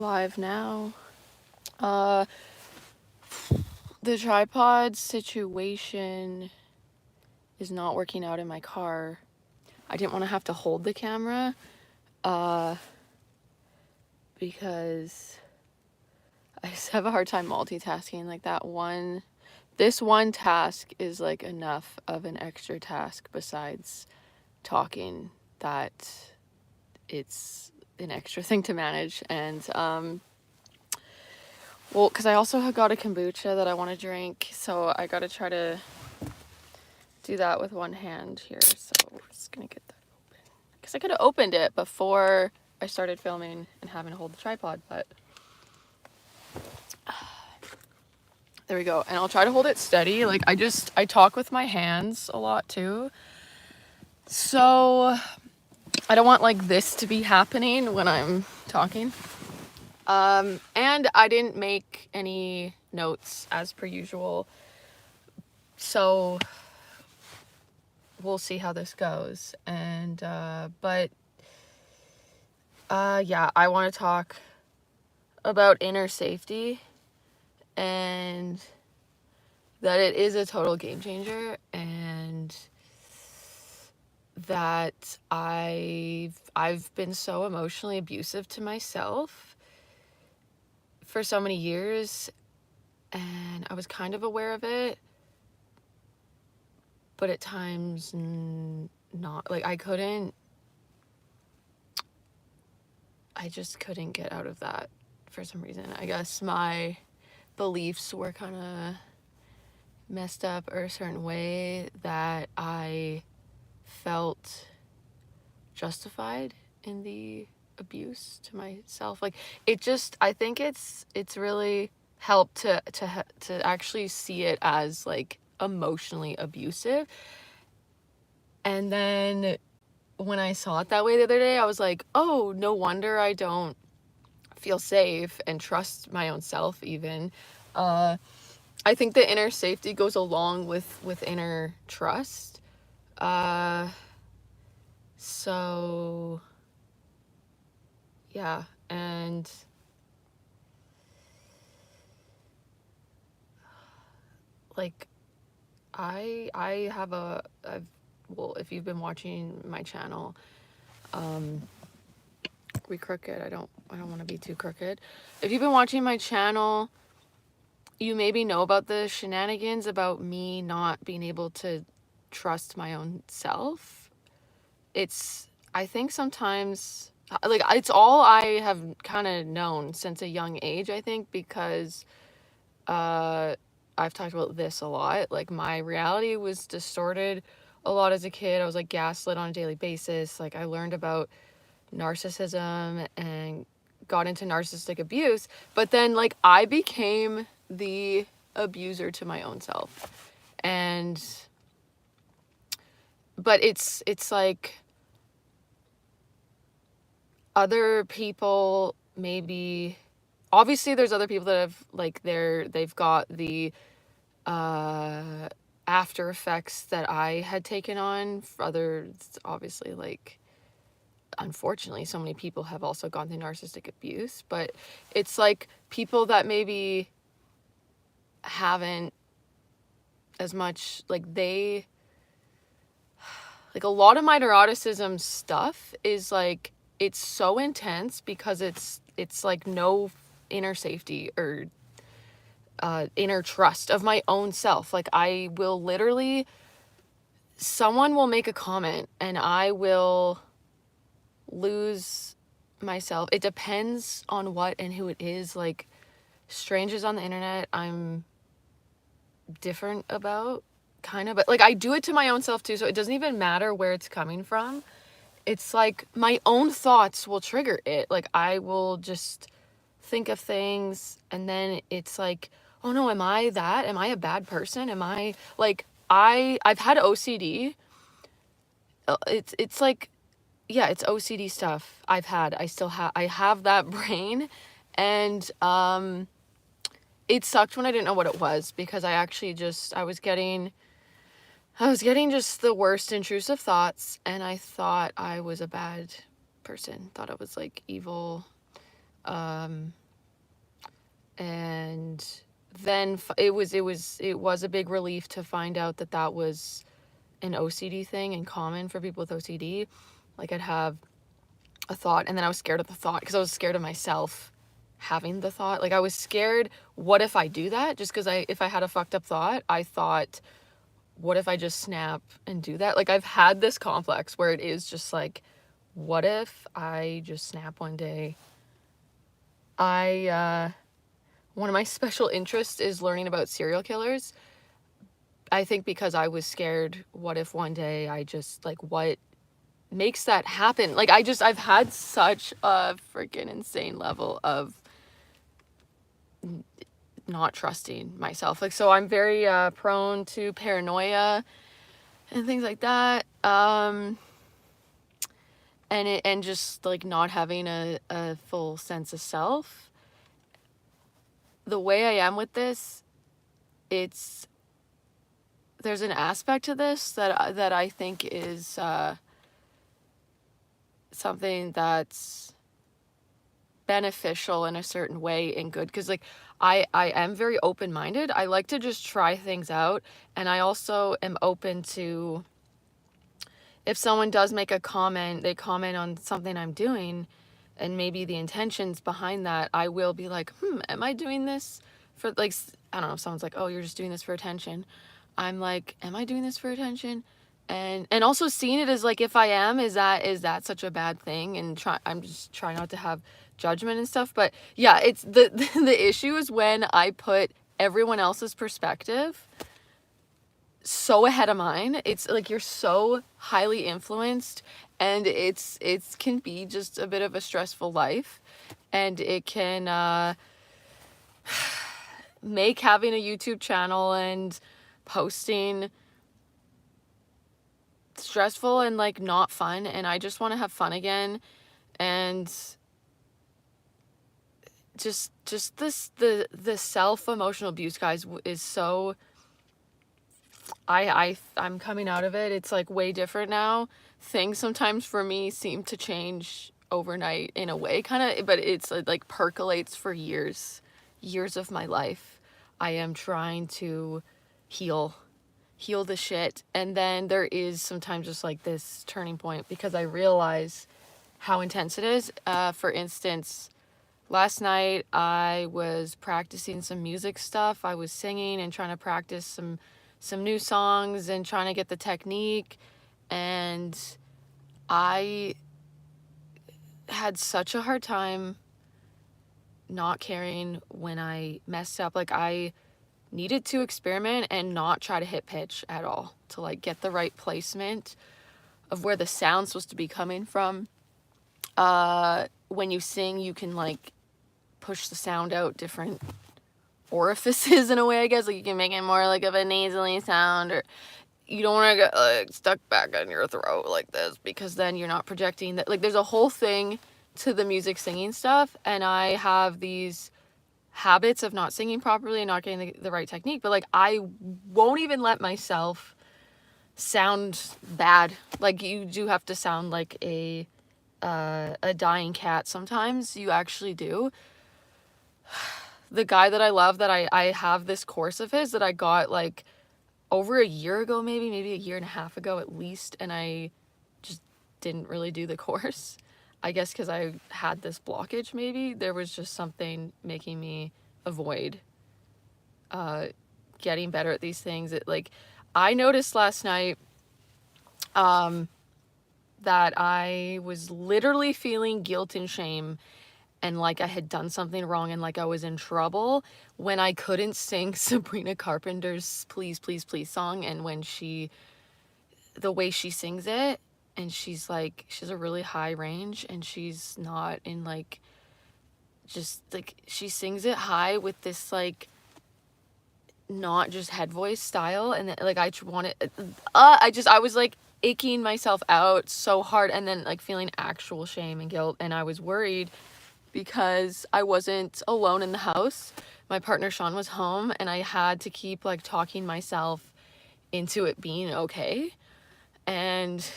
Live now. Uh, the tripod situation is not working out in my car. I didn't want to have to hold the camera, because I just have a hard time multitasking. Like this one task is like enough of an extra task besides talking that it's an extra thing to manage. And well, because I also have got a kombucha that I want to drink, so I gotta try to do that with one hand here. So we're just gonna get that open, because I could have opened it before I started filming and having to hold the tripod, but there we go. And I'll try to hold it steady. Like I talk with my hands a lot too, so I don't want like this to be happening when I'm talking. And I didn't make any notes as per usual, so we'll see how this goes. And yeah, I want to talk about inner safety, and that it is a total game changer, and that I've been so emotionally abusive to myself for so many years, and I was kind of aware of it, but at times not. Like I just couldn't get out of that for some reason. I guess my beliefs were kind of messed up or a certain way that I felt justified in the abuse to myself. Like I think it's really helped to actually see it as like emotionally abusive. And then when I saw it that way the other day, I was like, oh, no wonder I don't feel safe and trust my own self even. I think the inner safety goes along with inner trust. So yeah, and like I have well, if you've been watching my channel, we crooked. I don't want to be too crooked. If you've been watching my channel, you maybe know about the shenanigans about me not being able to trust my own self. I think sometimes, like, it's all I have kind of known since a young age, I think, because I've talked about this a lot. Like, my reality was distorted a lot as a kid. I was like gaslit on a daily basis. Like, I learned about narcissism and got into narcissistic abuse, but then like I became the abuser to my own self. And but it's like other people, maybe, obviously there's other people that have like they've got the after effects that I had taken on. For others, obviously, like, unfortunately, so many people have also gone through narcissistic abuse, but it's like people that maybe haven't as much, like a lot of my neuroticism stuff is like, it's so intense because it's like no inner safety or inner trust of my own self. Like, I will literally, someone will make a comment and I will lose myself. It depends on what and who it is. Like, strangers on the internet, I'm different about, kind of, but like I do it to my own self too, so it doesn't even matter where it's coming from. It's like my own thoughts will trigger it. Like, I will just think of things and then it's like, oh no, am I that? Am I a bad person? Am I like, I've had OCD. It's like, yeah, it's OCD stuff I still have, I have that brain. And it sucked when I didn't know what it was, because I actually I was getting just the worst intrusive thoughts, and I thought I was a bad person, thought I was like evil. And then it was a big relief to find out that that was an OCD thing and common for people with OCD. Like, I'd have a thought and then I was scared of the thought because I was scared of myself having the thought. Like, I was scared, what if I do that? Just because if I had a fucked up thought, I thought, what if I just snap and do that? Like, I've had this complex where it is just like, what if I just snap one day? One of my special interests is learning about serial killers. I think because I was scared, what if one day I just, like, what makes that happen? Like, I've had such a freaking insane level of not trusting myself. Like, so I'm very prone to paranoia and things like that. And just, like, not having a full sense of self. The way I am with this, there's an aspect to this that I think is something that's beneficial in a certain way and good, because, like, I am very open-minded. I like to just try things out, and I also am open to, if someone does make a comment, they comment on something I'm doing, and maybe the intentions behind that, I will be like, am I doing this for, like, I don't know, if someone's like, oh, you're just doing this for attention. I'm like, am I doing this for attention? And also seeing it as, like, if I am, is that such a bad thing? And I'm just trying not to have judgment and stuff. But yeah, it's the issue is when I put everyone else's perspective so ahead of mine. It's like you're so highly influenced, and it can be just a bit of a stressful life, and it can make having a YouTube channel and posting stressful and, like, not fun. And I just want to have fun again. And just the self emotional abuse, guys, is so, I'm coming out of it. It's, like, way different now. Things sometimes for me seem to change overnight in a way, kind of, but it's, like, percolates for years of my life. I am trying to heal the shit, and then there is sometimes just, like, this turning point because I realize how intense it is. For instance, last night I was practicing some music stuff. I was singing and trying to practice some new songs and trying to get the technique, and I had such a hard time not caring when I messed up. Like, I needed to experiment and not try to hit pitch at all to, like, get the right placement of where the sound's supposed to be coming from. When you sing, you can, like, push the sound out different orifices in a way, I guess. Like, you can make it more like of a nasally sound, or you don't want to get, like, stuck back in your throat like this, because then you're not projecting that. Like, there's a whole thing to the music singing stuff, and I have these habits of not singing properly and not getting the right technique. But, like, I won't even let myself sound bad. Like, you do have to sound like a dying cat sometimes. You actually do. The guy that I love, that I have this course of his that I got, like, over a year ago, maybe a year and a half ago at least, and I just didn't really do the course. I guess because I had this blockage, maybe. There was just something making me avoid getting better at these things. Like, I noticed last night that I was literally feeling guilt and shame, and like I had done something wrong, and like I was in trouble when I couldn't sing Sabrina Carpenter's Please, Please, Please song. And when the way she sings it, and she's like, she has a really high range, and she's not in, like, just, like, she sings it high with this, like, not just head voice style. And like, I was, like, aching myself out so hard, and then, like, feeling actual shame and guilt. And I was worried because I wasn't alone in the house. My partner Sean was home, and I had to keep, like, talking myself into it being okay. And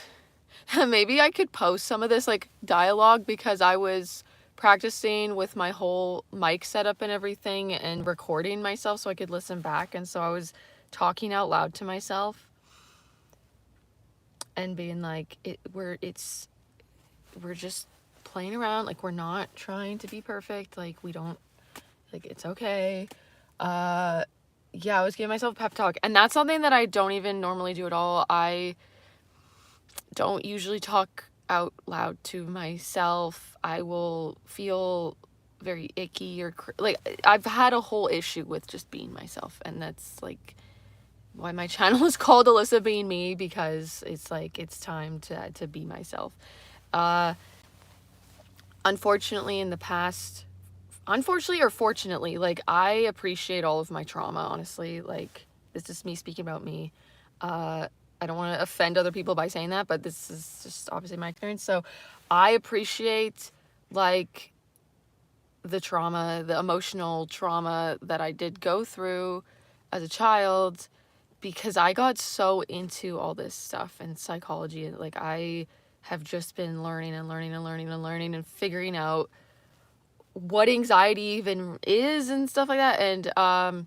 maybe I could post some of this, like, dialogue, because I was practicing with my whole mic setup and everything and recording myself so I could listen back. And so I was talking out loud to myself and being like, we're just playing around. Like, we're not trying to be perfect. Like, we don't, like, it's okay. Yeah, I was giving myself a pep talk. And that's something that I don't even normally do at all. I don't usually talk out loud to myself. I will feel very icky or like I've had a whole issue with just being myself, and that's like why my channel is called Alyssa Being Me, because it's like it's time to be myself. Unfortunately, in the past, unfortunately or fortunately, like I appreciate all of my trauma, honestly. Like, this is me speaking about me. I don't want to offend other people by saying that, but this is just obviously my experience. So I appreciate like the trauma, the emotional trauma that I did go through as a child, because I got so into all this stuff and psychology, and like I have just been learning and learning and learning and learning and figuring out what anxiety even is and stuff like that. And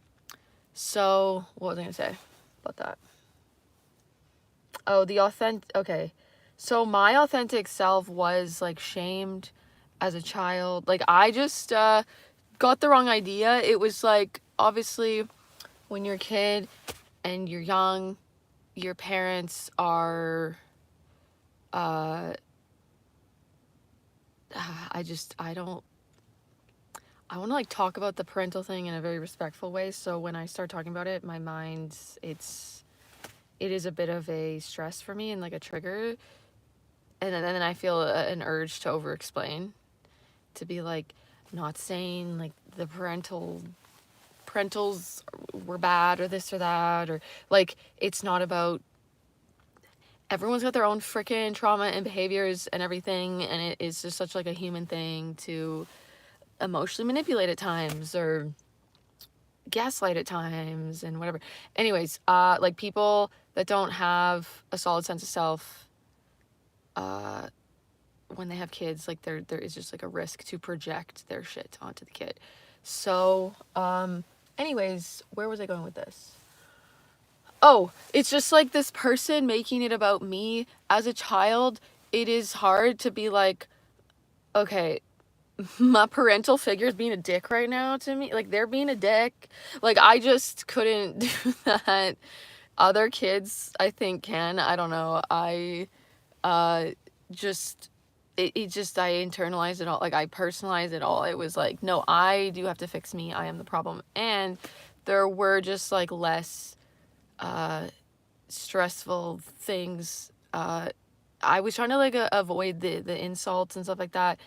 so what was I gonna say about that? Oh, okay. So my authentic self was like shamed as a child. Like I just got the wrong idea. It was like, obviously when you're a kid and you're young, your parents are I want to like talk about the parental thing in a very respectful way. So when I start talking about it, my mind, it is a bit of a stress for me and like a trigger. And then I feel an urge to over explain, to be like, not saying like the parentals were bad or this or that, or like it's not about, everyone's got their own freaking trauma and behaviors and everything, and it is just such like a human thing to emotionally manipulate at times or gaslight at times and whatever. Anyways, like people that don't have a solid sense of self, when they have kids, like there is just like a risk to project their shit onto the kid. So anyways, where was I going with this? Oh, it's just like this person making it about me. As a child, it is hard to be like, okay, my parental figure's being a dick right now to me. Like, they're being a dick. Like, I just couldn't do that. Other kids, I think, can. I don't know. I just, it just, I internalized it all. Like, I personalized it all. It was like, no, I do have to fix me. I am the problem. And there were just, like, less stressful things. I was trying to, like, avoid the insults and stuff like that.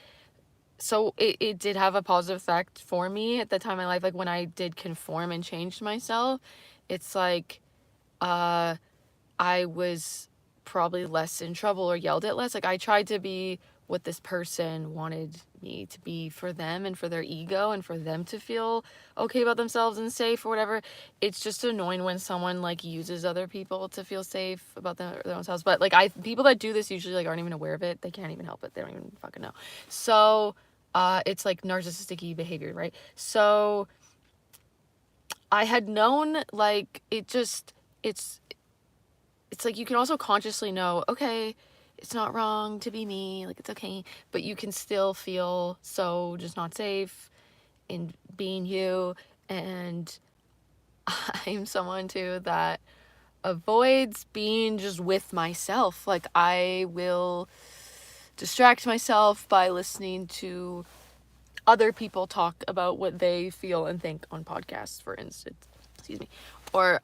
So it did have a positive effect for me at that time in my life. Like when I did conform and changed myself, it's like I was probably less in trouble or yelled at less. Like I tried to be what this person wanted me to be for them and for their ego and for them to feel okay about themselves and safe or whatever. It's just annoying when someone like uses other people to feel safe about their own selves. But like people that do this usually like aren't even aware of it. They can't even help it. They don't even fucking know. So it's like narcissistic behavior, right? So I had known like it's like you can also consciously know, okay, it's not wrong to be me, like it's okay, but you can still feel so just not safe in being you. And I'm someone too that avoids being just with myself. Like I will distract myself by listening to other people talk about what they feel and think on podcasts, for instance. Excuse me. Or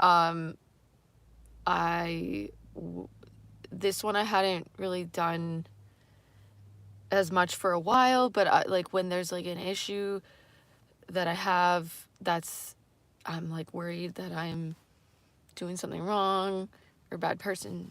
this one I hadn't really done as much for a while, but like when there's like an issue that I have, I'm like worried that I'm doing something wrong or bad person,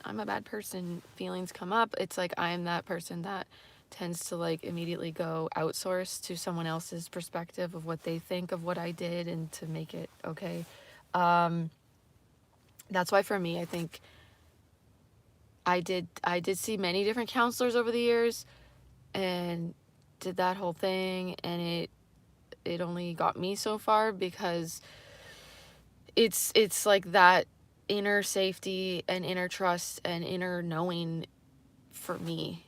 I'm a bad person, feelings come up. It's like I'm that person that tends to like immediately go outsource to someone else's perspective of what they think of what I did and to make it okay. That's why for me, I think I did see many different counselors over the years, and did that whole thing, and it only got me so far, because it's like that inner safety and inner trust and inner knowing for me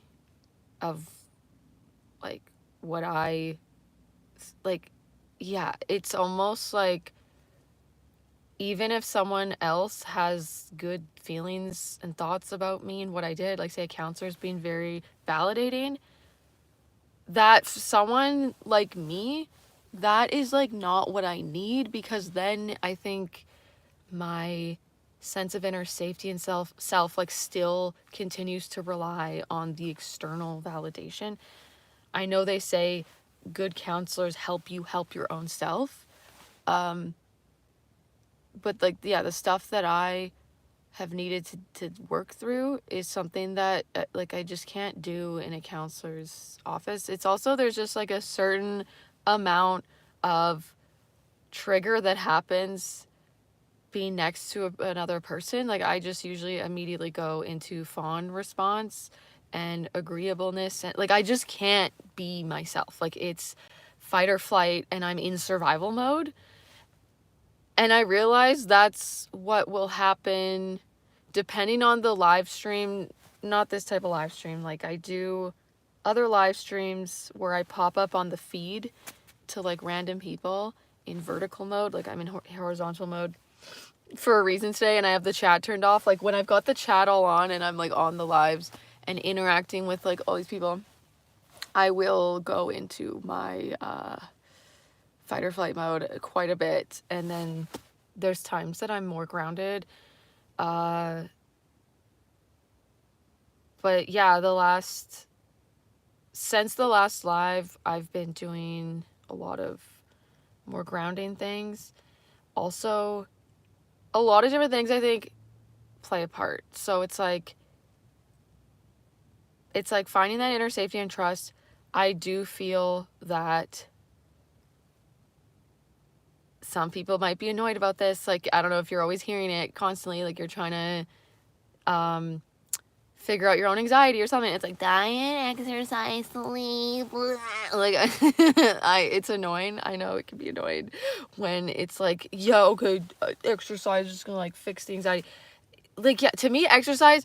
of like what I like. Yeah, it's almost like even if someone else has good feelings and thoughts about me and what I did, like say a counselor's being very validating, that someone like me, that is like not what I need, because then I think my sense of inner safety and self like still continues to rely on the external validation. I know they say good counselors help you help your own self. But like, yeah, the stuff that I have needed to work through is something that like I just can't do in a counselor's office. It's also, there's just like a certain amount of trigger that happens being next to another person. Like I just usually immediately go into fawn response and agreeableness, and like I just can't be myself. Like it's fight or flight, and I'm in survival mode. And I realize that's what will happen depending on the live stream. Not this type of live stream. Like I do other live streams where I pop up on the feed to like random people in vertical mode. Like I'm in horizontal mode for a reason today, and I have the chat turned off. Like when I've got the chat all on and I'm like on the lives and interacting with like all these people, I will go into my fight or flight mode quite a bit, and then there's times that I'm more grounded. But yeah, since the last live, I've been doing a lot of more grounding things. Also, a lot of different things I think play a part. So it's like finding that inner safety and trust. I do feel that some people might be annoyed about this. Like, I don't know if you're always hearing it constantly, like you're trying to figure out your own anxiety or something. It's like diet, exercise, sleep. Blah. Like it's annoying. I know it can be annoying when it's like, yeah, okay, exercise is just gonna like fix the anxiety. Like, yeah, to me, exercise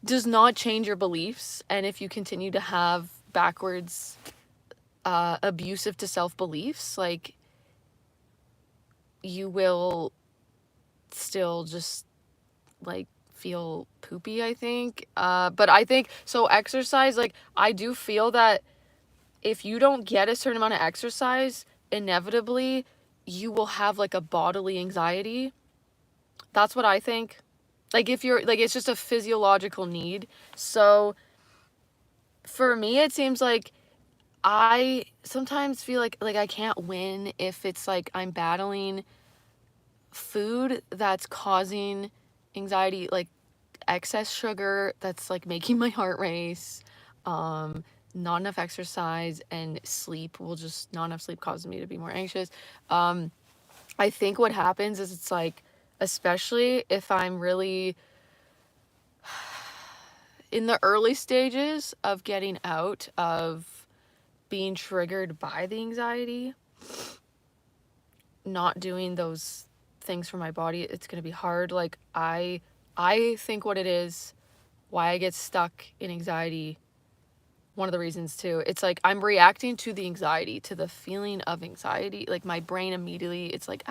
does not change your beliefs, and if you continue to have backwards abusive to self beliefs, like you will still just like feel poopy, I think. But I think so exercise, like I do feel that if you don't get a certain amount of exercise, inevitably you will have like a bodily anxiety. That's what I think. Like if you're like, it's just a physiological need. So for me, it seems like I sometimes feel like I can't win if it's like I'm battling food that's causing anxiety, like excess sugar that's like making my heart race, not enough exercise, and sleep will just, not enough sleep causes me to be more anxious. I think what happens is it's like, especially if I'm really in the early stages of getting out of being triggered by the anxiety, not doing those things for my body, it's going to be hard. Like I think what it is, why I get stuck in anxiety, one of the reasons too, it's like I'm reacting to the anxiety, to the feeling of anxiety. Like my brain immediately, it's like,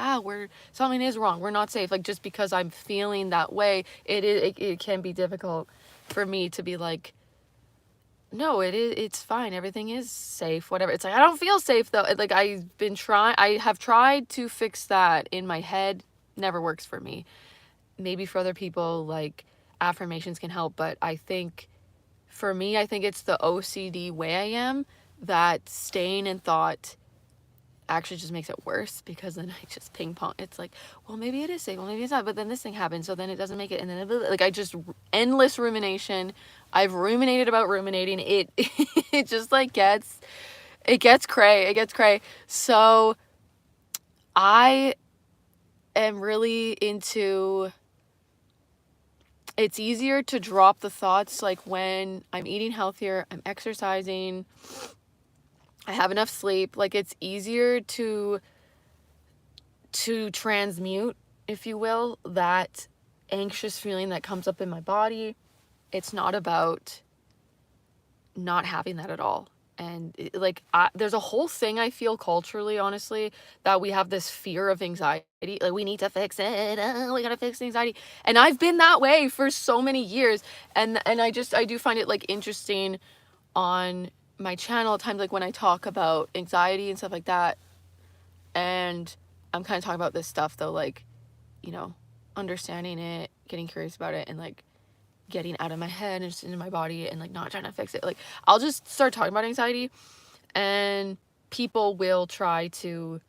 something is wrong, we're not safe. Like just because I'm feeling that way, it can be difficult for me to be like, no, it's fine, everything is safe, whatever. It's like I don't feel safe though. Like I have tried to fix that in my head, never works for me. Maybe for other people, like affirmations can help, but I think for me, I think it's the OCD way I am that staying in thought actually just makes it worse, because then I just ping pong. It's like, well, maybe it is safe, well, maybe it's not, but then this thing happened, so then it doesn't make it, and then like I just, endless rumination. I've ruminated about ruminating. It it just like gets cray. So I am really into, it's easier to drop the thoughts like when I'm eating healthier, I'm exercising, I have enough sleep. Like, it's easier to transmute, if you will, that anxious feeling that comes up in my body. It's not about not having that at all. And like, there's a whole thing I feel culturally, honestly, that we have this fear of anxiety. Like, we need to fix it. Oh, we gotta fix the anxiety. And I've been that way for so many years. And I do find it like interesting on my channel at times, like when I talk about anxiety and stuff like that. And I'm kind of talking about this stuff though, like, you know, understanding it, getting curious about it, and like getting out of my head and just into my body, and like not trying to fix it. Like, I'll just start talking about anxiety and people will try to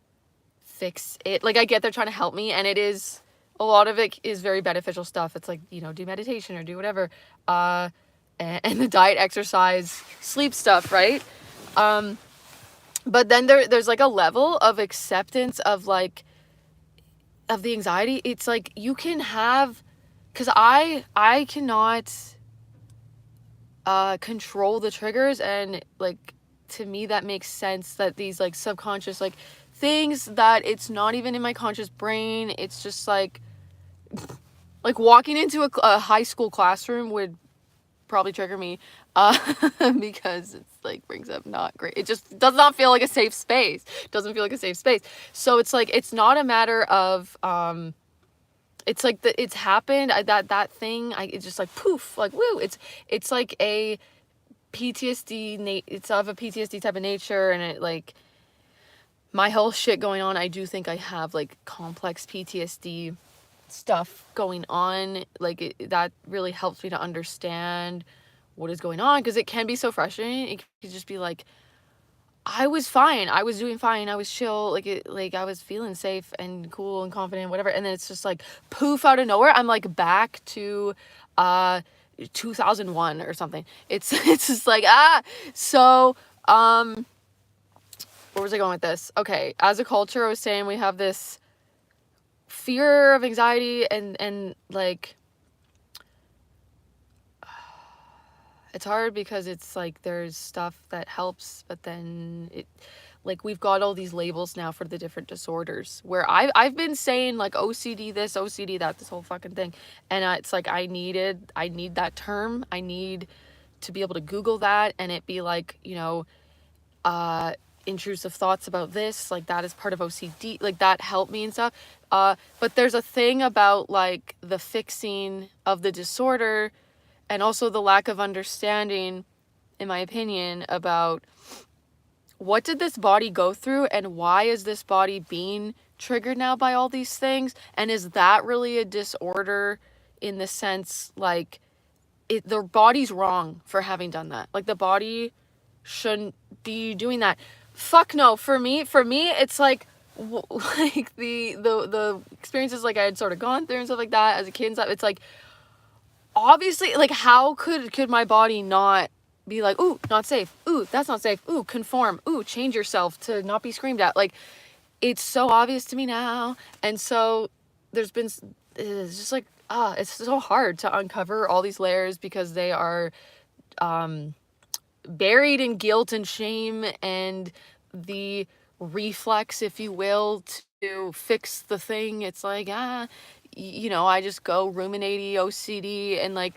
fix it. Like, I get they're trying to help me, and it is, a lot of it is very beneficial stuff. It's like, you know, do meditation or do whatever. And the diet, exercise, sleep stuff, right? But then there's like a level of acceptance of like, of the anxiety. It's like, you can have, because I cannot control the triggers, and like, to me that makes sense, that these like subconscious like things that it's not even in my conscious brain, it's just like walking into a high school classroom would probably trigger me, because it's like, brings up not great, it just does not feel like a safe space, doesn't feel like a safe space. So it's like, it's not a matter of it's like, it's happened, that thing, it's just like poof, like woo, it's like a PTSD, it's of a PTSD type of nature, and it like, my whole shit going on, I do think I have like complex PTSD stuff going on. Like, that really helps me to understand what is going on, because it can be so frustrating. It could just be like, I was fine, I was doing fine, I was chill, like I was feeling safe and cool and confident, whatever, and then it's just like poof, out of nowhere, I'm like back to 2001 or something. It's just like, so where was I going with this? Okay, as a culture, I was saying we have this fear of anxiety, and like, it's hard because it's like, there's stuff that helps, but then it, like, we've got all these labels now for the different disorders, where I've been saying like OCD this, OCD that, this whole fucking thing, and it's like, I need that term, I need to be able to Google that, and it be like, you know, intrusive thoughts about this, like, that is part of OCD, like, that helped me and stuff. But there's a thing about like the fixing of the disorder, and also the lack of understanding, in my opinion, about what did this body go through, and why is this body being triggered now by all these things, and is that really a disorder, in the sense, like, the body's wrong for having done that, like, the body shouldn't be doing that. Fuck no. For me, it's like, like the experiences like I had sort of gone through and stuff like that as a kid and stuff, it's like, obviously, like, how could my body not be like, ooh, not safe, ooh, that's not safe, ooh, conform, ooh, change yourself to not be screamed at. Like, it's so obvious to me now. And so there's been, it's just like, it's so hard to uncover all these layers, because they are buried in guilt and shame, and the reflex, if you will, to fix the thing. It's like, you know, I just go ruminating OCD, and like,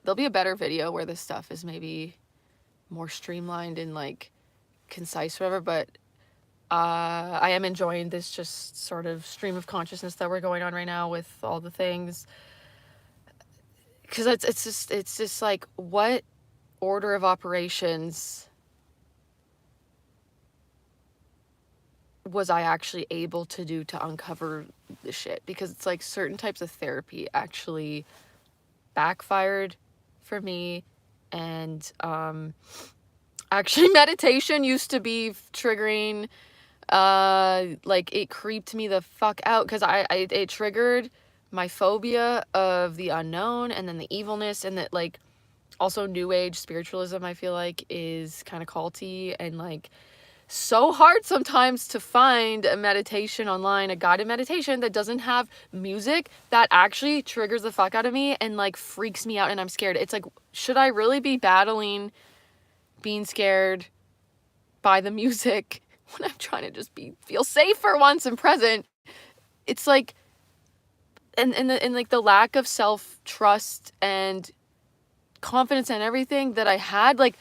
there'll be a better video where this stuff is maybe more streamlined and like concise, whatever, but I am enjoying this just sort of stream of consciousness that we're going on right now with all the things, because it's just like, what order of operations was I actually able to do to uncover the shit? Because it's like, certain types of therapy actually backfired for me, and actually meditation used to be triggering, like, it creeped me the fuck out, because it triggered my phobia of the unknown, and then the evilness, and that, like, also new age spiritualism, I feel like, is kind of culty, and like, so hard sometimes to find a meditation online, a guided meditation that doesn't have music that actually triggers the fuck out of me and like freaks me out and I'm scared. It's like, should I really be battling being scared by the music when I'm trying to just feel safe for once and present? It's like, and like the lack of self-trust and confidence and everything that I had, like,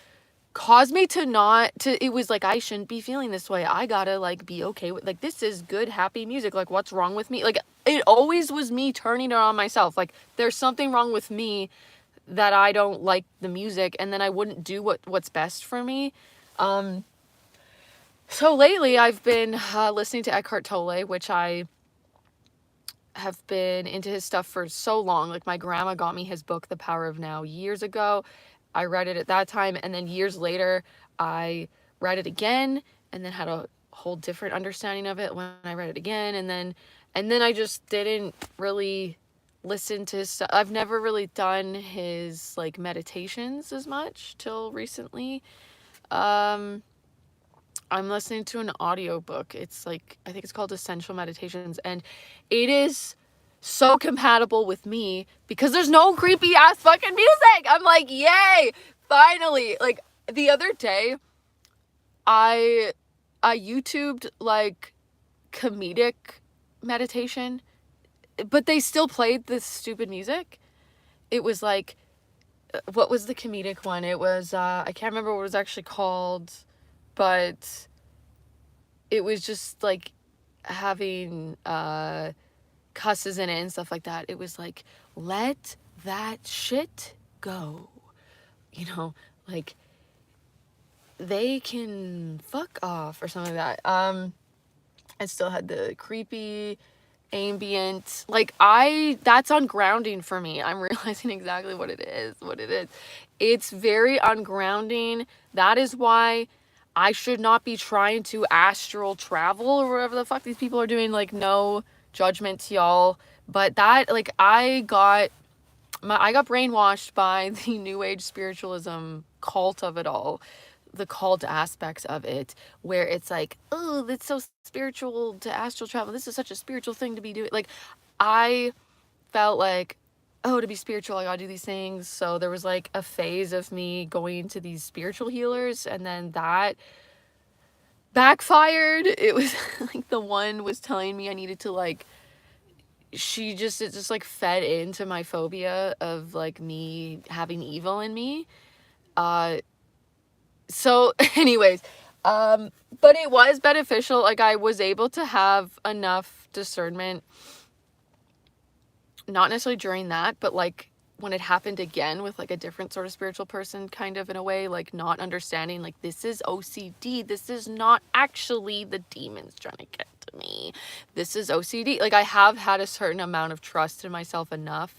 caused me to not to, it was like, I shouldn't be feeling this way. I gotta like be okay with, like, this is good, happy music. Like, what's wrong with me? Like, it always was me turning it on myself. Like, there's something wrong with me that I don't like the music, and then I wouldn't do what's best for me. So lately I've been listening to Eckhart Tolle, which I have been into his stuff for so long. Like, my grandma got me his book, The Power of Now, years ago. I read it at that time, and then years later I read it again and then had a whole different understanding of it when I read it again, and then I just didn't really listen to his stuff. I've never really done his like meditations as much till recently. I'm listening to an audiobook. It's like, I think it's called Essential Meditations, and it is so compatible with me because there's no creepy ass fucking music. I'm like, yay, finally. Like, the other day I YouTubed like comedic meditation, but they still played this stupid music. It was like, what was the comedic one? It was I can't remember what it was actually called, but it was just like having cusses in it and stuff like that. It was like, let that shit go, you know, like, they can fuck off or something like that. I still had the creepy ambient, like, that's ungrounding for me. I'm realizing exactly what it is. It's very ungrounding. That is why I should not be trying to astral travel or whatever the fuck these people are doing. Like, no judgment to y'all, but that, like, I got brainwashed by the new age spiritualism cult of it all, the cult aspects of it, where it's like, oh, it's so spiritual to astral travel. This is such a spiritual thing to be doing. Like, I felt like, oh, to be spiritual, I gotta do these things. So there was like a phase of me going to these spiritual healers, and then that backfired. It was like, the one was telling me I needed to like, it just like fed into my phobia of like me having evil in me. So anyways, but it was beneficial. Like, I was able to have enough discernment, not necessarily during that, but like when it happened again with like a different sort of spiritual person, kind of, in a way, like, not understanding, like, this is OCD. This is not actually the demons trying to get to me. This is OCD. Like, I have had a certain amount of trust in myself enough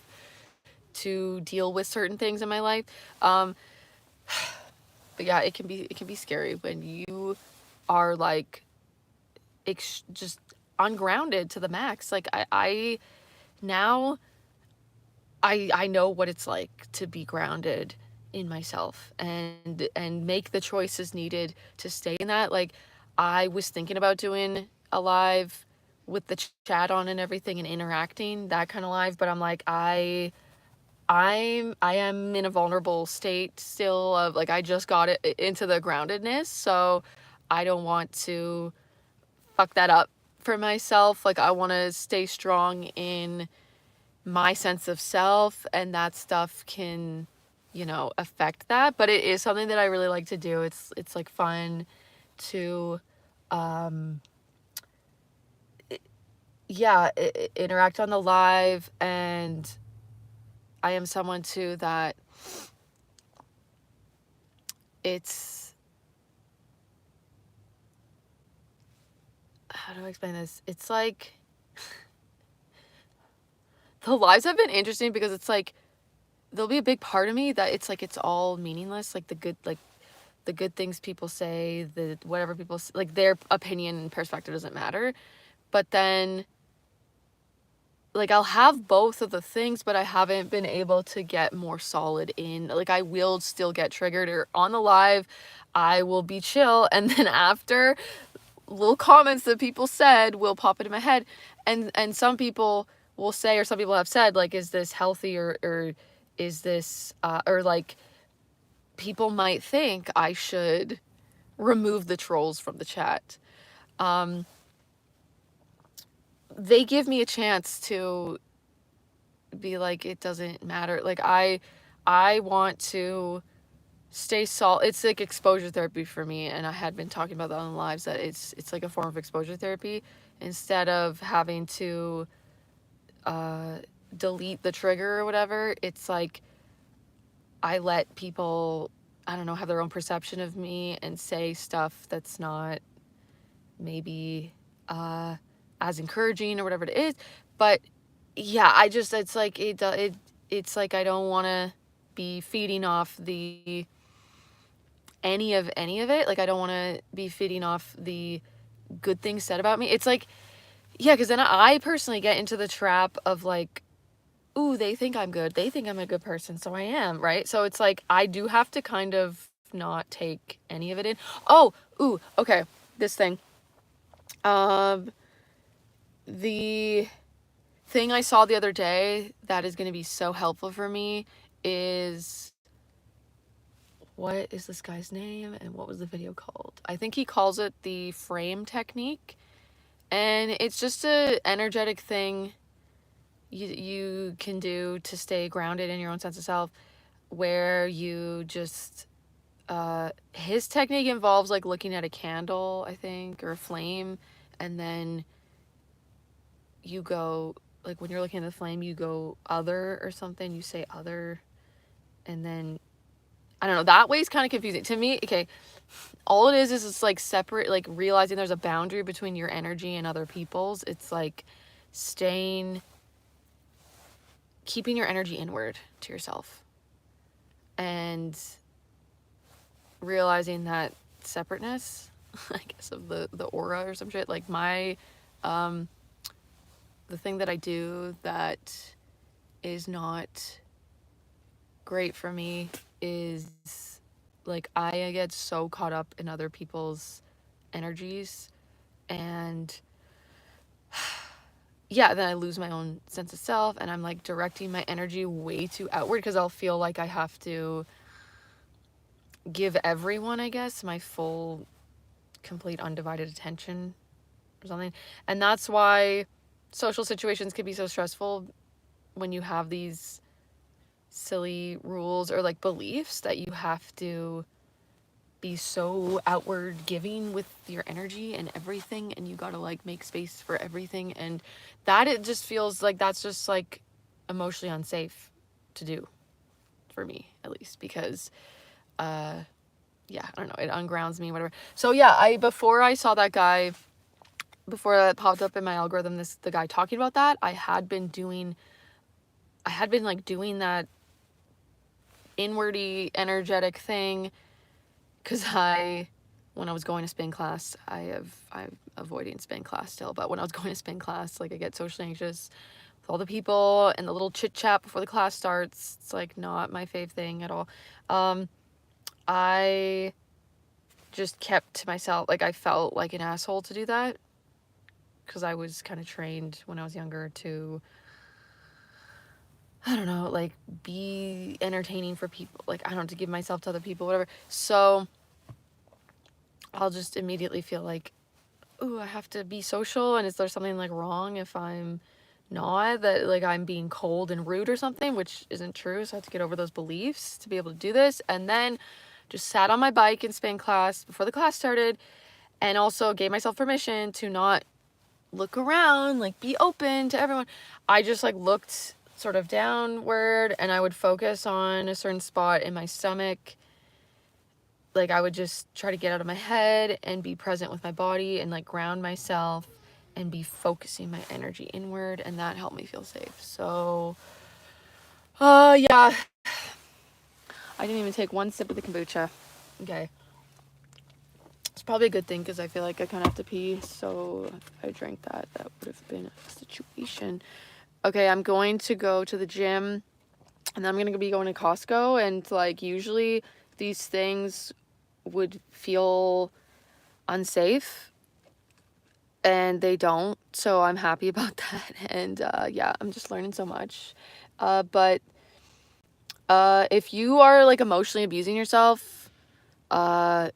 to deal with certain things in my life. But yeah, it can be scary when you are like just ungrounded to the max. Like, I now I know what it's like to be grounded in myself and make the choices needed to stay in that. Like, I was thinking about doing a live with the chat on and everything and interacting, that kind of live, but I'm like, I am in a vulnerable state still of like, I just got it into the groundedness, so I don't want to fuck that up for myself. Like, I want to stay strong in my sense of self, and that stuff can, affect that, but it is something that I really like to do. It's like fun to interact on the live, and I am someone too that it's, how do I explain this? It's like, the lives have been interesting because it's like, there'll be a big part of me that it's like, it's all meaningless. Like, the good things people say, the whatever people say, like, their opinion and perspective doesn't matter. But then like I'll have both of the things, but I haven't been able to get more solid in. Like I will still get triggered, or on the live I will be chill, and then after, little comments that people said will pop into my head, and some people will say, or some people have said, like, is this healthy, or is this or like people might think I should remove the trolls from the chat. They give me a chance to be like, it doesn't matter. Like I want to stay it's like exposure therapy for me, and I had been talking about that on the lives, that it's like a form of exposure therapy. Instead of having to delete the trigger or whatever, it's like I let people, I don't know, have their own perception of me and say stuff that's not maybe as encouraging or whatever it is. But yeah, I just, it's like it's like I don't want to be feeding off the any of it. Like I don't want to be feeding off the good things said about me. It's like, yeah, because then I personally get into the trap of like, ooh, they think I'm good, they think I'm a good person, so I am, right? So it's like I do have to kind of not take any of it in. Oh, ooh, okay, this thing. The thing I saw the other day that is going to be so helpful for me is, what is this guy's name and what was the video called? I think he calls it the frame technique, and it's just a energetic thing you can do to stay grounded in your own sense of self, where you just his technique involves like looking at a candle, I think, or a flame, and then you go, like when you're looking at the flame, you go other or something, you say other, and then I don't know, that way is kind of confusing to me. Okay, all it is it's like separate, like realizing there's a boundary between your energy and other people's. It's like keeping your energy inward to yourself, and realizing that separateness, I guess, of the aura or some shit. Like my the thing that I do that is not great for me is like I get so caught up in other people's energies, and yeah, then I lose my own sense of self, and I'm like directing my energy way too outward because I'll feel like I have to give everyone, I guess, my full, complete, undivided attention or something. And that's why social situations can be so stressful when you have these silly rules or like beliefs that you have to be so outward giving with your energy and everything, and you gotta like make space for everything, and that, it just feels like that's just like emotionally unsafe to do, for me at least, because yeah, I don't know, it ungrounds me, whatever. So yeah, before I saw that guy, before that popped up in my algorithm, the guy talking about that, I had been like doing that inwardy energetic thing, because when I was going to spin class, I'm avoiding spin class still, but when I was going to spin class, like I get socially anxious with all the people and the little chit chat before the class starts. It's like not my fave thing at all. I just kept to myself. Like I felt like an asshole to do that, because I was kind of trained when I was younger to, I don't know, like be entertaining for people. Like I don't know, to give myself to other people, whatever. So I'll just immediately feel like, ooh, I have to be social, and is there something like wrong if I'm not, that like I'm being cold and rude or something, which isn't true. So I have to get over those beliefs to be able to do this. And then just sat on my bike in spin class before the class started, and also gave myself permission to not look around, like be open to everyone. I just like looked sort of downward, and I would focus on a certain spot in my stomach. Like I would just try to get out of my head and be present with my body and like ground myself and be focusing my energy inward, and that helped me feel safe. So yeah, I didn't even take one sip of the kombucha. Okay, it's probably a good thing because I feel like I kind of have to pee, so if I drank that would have been a situation. okay, I'm going to go to the gym, and then I'm gonna be going to Costco, and like usually these things would feel unsafe, and they don't, so I'm happy about that. And yeah, I'm just learning so much. But if you are like emotionally abusing yourself, or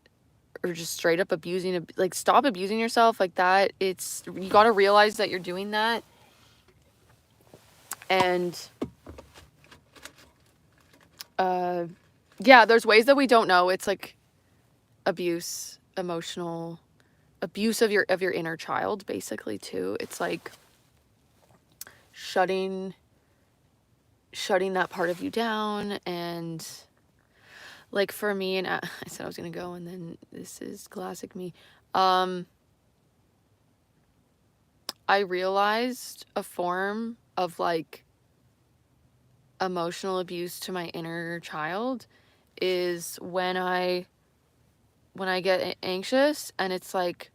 just straight up abusing, like stop abusing yourself like that. It's, you got to realize that you're doing that. And yeah, there's ways that we don't know. It's like abuse, emotional abuse of your inner child, basically, too. It's like shutting that part of you down. And like for me, and I said I was gonna go, and then this is classic me. I realized a form of like emotional abuse to my inner child is when I get anxious, and it's like,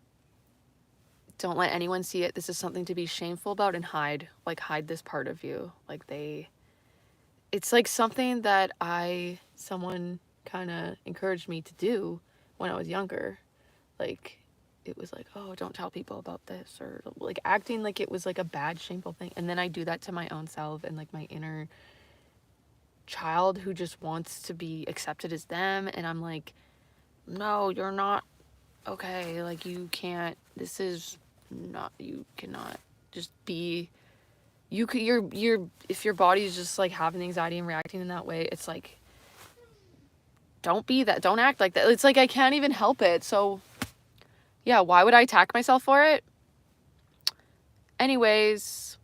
don't let anyone see it. This is something to be shameful about, and hide this part of you. Like it's like something that someone kind of encouraged me to do when I was younger. Like, it was like, oh, don't tell people about this, or like acting like it was like a bad, shameful thing. And then I do that to my own self, and like my inner child who just wants to be accepted as them. And I'm like, no, you're not okay. Like, you can't, this is not, you cannot just be, you could, you're, if your body is just like having anxiety and reacting in that way, it's like, don't be that, don't act like that. It's like, I can't even help it. So yeah, why would I attack myself for it? Anyways,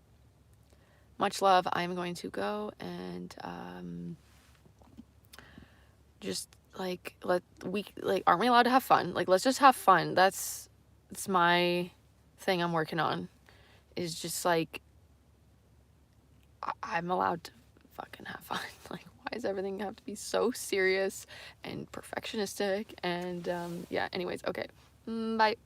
much love. I'm going to go, and just like aren't we allowed to have fun? Like, let's just have fun. That's my thing I'm working on, is just like, I'm allowed to fucking have fun. Like, why does everything have to be so serious and perfectionistic? And yeah, anyways, okay. Bye.